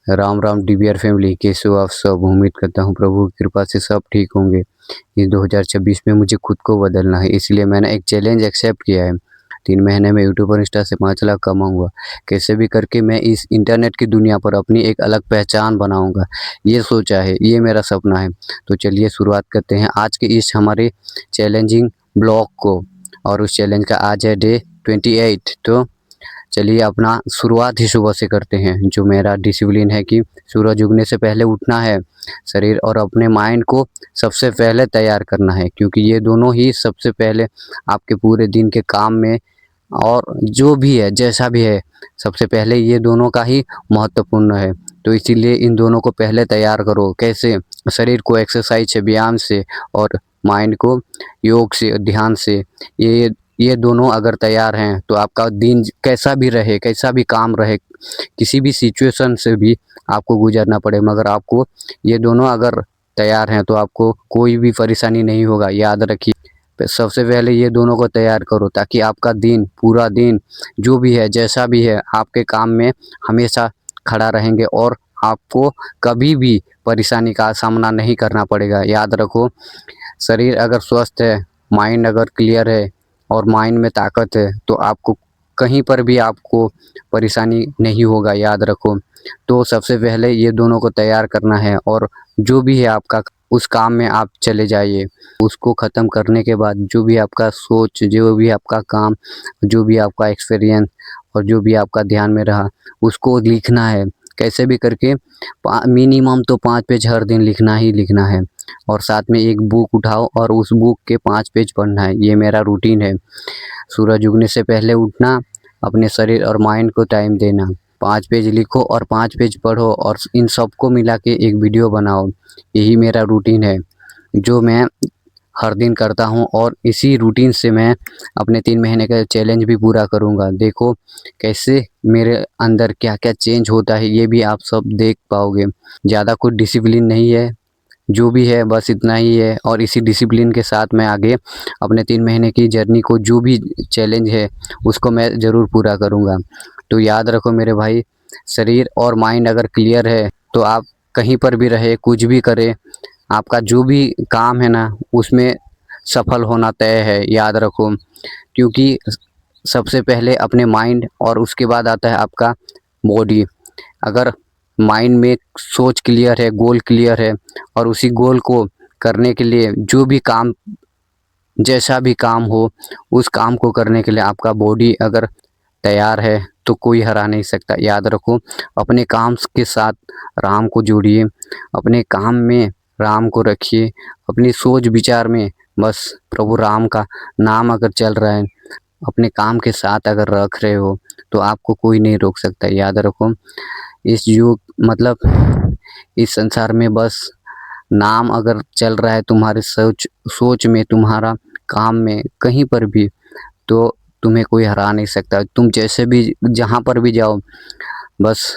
Ram Ram DBR family, कैसे हो आप सब। उम्मीद करता हूँ प्रभु की कृपा से सब ठीक होंगे। इस 2026 में मुझे खुद को बदलना है, इसलिए मैंने एक चैलेंज एक्सेप्ट किया है। 3 महीने में यूट्यूब और इंस्टा से 5 लाख कमाऊंगा। कैसे भी करके मैं इस इंटरनेट की दुनिया पर अपनी एक अलग पहचान बनाऊंगा, ये सोचा है, ये मेरा सपना है। तो चलिए शुरुआत करते हैं आज के इस हमारे चैलेंजिंग ब्लॉग को। और उस चैलेंज का आज है डे 28। तो चलिए अपना शुरुआत ही सुबह से करते हैं। जो मेरा डिसिप्लिन है कि सूरज उगने से पहले उठना है, शरीर और अपने माइंड को सबसे पहले तैयार करना है, क्योंकि ये दोनों ही सबसे पहले आपके पूरे दिन के काम में और जो भी है जैसा भी है, सबसे पहले ये दोनों का ही महत्वपूर्ण है। तो इसीलिए इन दोनों को पहले तैयार करो। कैसे? शरीर को एक्सरसाइज से, व्यायाम से, और माइंड को योग से, ध्यान से। ये दोनों अगर तैयार हैं तो आपका दिन कैसा भी रहे, कैसा भी काम रहे, किसी भी सिचुएशन से भी आपको गुजरना पड़े, मगर आपको ये दोनों अगर तैयार हैं तो आपको कोई भी परेशानी नहीं होगा। याद रखिए, सबसे पहले ये दोनों को तैयार करो, ताकि आपका दिन, पूरा दिन जो भी है जैसा भी है, आपके काम में हमेशा खड़ा रहेंगे और आपको कभी भी परेशानी का सामना नहीं करना पड़ेगा। याद रखो, शरीर अगर स्वस्थ है, माइंड अगर क्लियर है और माइंड में ताकत है, तो आपको कहीं पर भी आपको परेशानी नहीं होगा। याद रखो। तो सबसे पहले ये दोनों को तैयार करना है, और जो भी है आपका उस काम में आप चले जाइए। उसको ख़त्म करने के बाद जो भी आपका सोच, जो भी आपका काम, जो भी आपका एक्सपीरियंस और जो भी आपका ध्यान में रहा, उसको लिखना है। कैसे भी करके मिनिमम तो 5 पेज हर दिन लिखना ही लिखना है। और साथ में एक बुक उठाओ और उस बुक के 5 पेज पढ़ना है। ये मेरा रूटीन है। सूरज उगने से पहले उठना, अपने शरीर और माइंड को टाइम देना, 5 पेज लिखो और 5 पेज पढ़ो, और इन सबको मिला के एक वीडियो बनाओ। यही मेरा रूटीन है जो मैं हर दिन करता हूँ, और इसी रूटीन से मैं अपने 3 महीने का चैलेंज भी पूरा करूँगा। देखो कैसे मेरे अंदर क्या क्या चेंज होता है, ये भी आप सब देख पाओगे। ज़्यादा कुछ डिसिप्लिन नहीं है, जो भी है बस इतना ही है, और इसी डिसिप्लिन के साथ मैं आगे अपने 3 महीने की जर्नी को, जो भी चैलेंज है उसको मैं ज़रूर पूरा करूँगा। तो याद रखो मेरे भाई, शरीर और माइंड अगर क्लियर है तो आप कहीं पर भी रहे, कुछ भी करें, आपका जो भी काम है ना, उसमें सफल होना तय है। याद रखो, क्योंकि सबसे पहले अपने माइंड और उसके बाद आता है आपका बॉडी। अगर माइंड में सोच क्लियर है, गोल क्लियर है, और उसी गोल को करने के लिए जो भी काम, जैसा भी काम हो, उस काम को करने के लिए आपका बॉडी अगर तैयार है तो कोई हरा नहीं सकता। याद रखो, अपने काम के साथ राम को जोड़िए, अपने काम में राम को रखिए, अपनी सोच विचार में बस प्रभु राम का नाम अगर चल रहा है, अपने काम के साथ अगर रख रहे हो, तो आपको कोई नहीं रोक सकता। याद रखो, इस युग मतलब इस संसार में बस नाम अगर चल रहा है तुम्हारे सोच में, तुम्हारा काम में, कहीं पर भी, तो तुम्हें कोई हरा नहीं सकता। तुम जैसे भी जहाँ पर भी जाओ, बस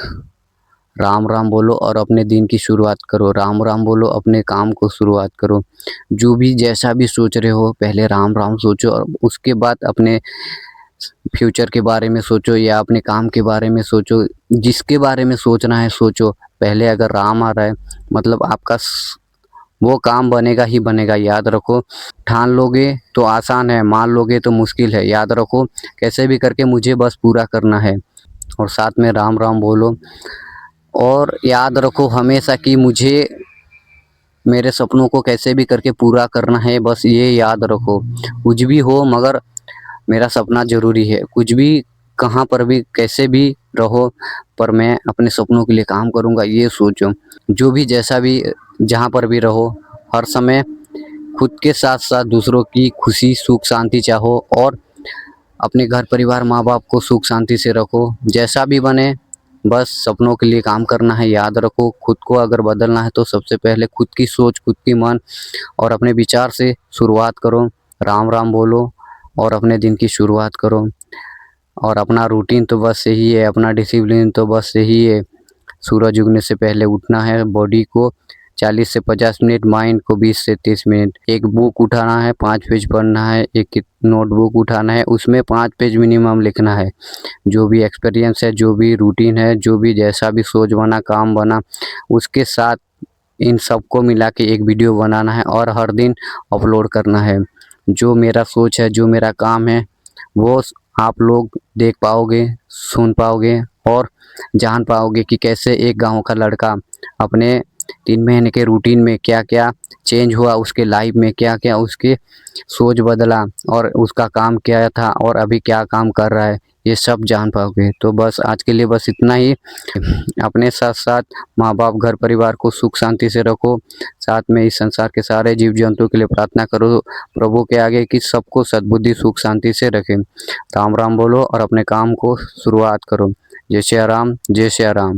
राम राम बोलो और अपने दिन की शुरुआत करो। राम राम बोलो, अपने काम को शुरुआत करो। जो भी जैसा भी सोच रहे हो, पहले राम राम सोचो, और उसके बाद अपने फ्यूचर के बारे में सोचो या अपने काम के बारे में सोचो। जिसके बारे में सोचना है सोचो, पहले अगर राम आ रहा है मतलब आपका वो काम बनेगा ही बनेगा। याद रखो, ठान लोगे तो आसान है, मान लोगे तो मुश्किल है। याद रखो, कैसे भी करके मुझे बस पूरा करना है, और साथ में राम राम बोलो। और याद रखो हमेशा कि मुझे मेरे सपनों को कैसे भी करके पूरा करना है, बस ये याद रखो। कुछ भी हो, मगर मेरा सपना ज़रूरी है। कुछ भी, कहाँ पर भी, कैसे भी रहो, पर मैं अपने सपनों के लिए काम करूँगा, ये सोचो। जो भी, जैसा भी, जहाँ पर भी रहो, हर समय खुद के साथ साथ दूसरों की खुशी, सुख, शांति चाहो, और अपने घर परिवार, माँ बाप को सुख शांति से रखो। जैसा भी बने, बस सपनों के लिए काम करना है। याद रखो, खुद को अगर बदलना है तो सबसे पहले खुद की सोच, खुद की मन और अपने विचार से शुरुआत करो। राम राम बोलो और अपने दिन की शुरुआत करो। और अपना रूटीन तो बस यही है, अपना डिसिप्लिन तो बस यही है। सूरज उगने से पहले उठना है, बॉडी को 40 से 50 मिनट, माइंड को 20 से 30 मिनट। एक बुक उठाना है, 5 पेज पढ़ना है, एक नोटबुक उठाना है, उसमें 5 पेज मिनिमम लिखना है। जो भी एक्सपीरियंस है, जो भी रूटीन है, जो भी जैसा भी सोच बना, काम बना, उसके साथ इन सबको मिला के एक वीडियो बनाना है और हर दिन अपलोड करना है। जो मेरा सोच है, जो मेरा काम है, वो आप लोग देख पाओगे, सुन पाओगे और जान पाओगे कि कैसे एक गाँव का लड़का अपने 3 महीने के रूटीन में क्या-क्या चेंज हुआ, उसके लाइफ में क्या-क्या उसके सोच बदला और उसका काम क्या था और अभी क्या काम कर रहा है, ये सब जान पाओगे। तो बस आज के लिए बस इतना ही। अपने साथ-साथ माँ-बाप, घर परिवार को सुख शांति से रखो। साथ में इस संसार के सारे जीव-जंतु के लिए प्रार्थना करो प्रभु के आगे कि सबको सद्बुद्धि, सुख शांति से रखें। राम राम बोलो और अपने काम को शुरुआत करो। जय श्री राम, जय श्री राम।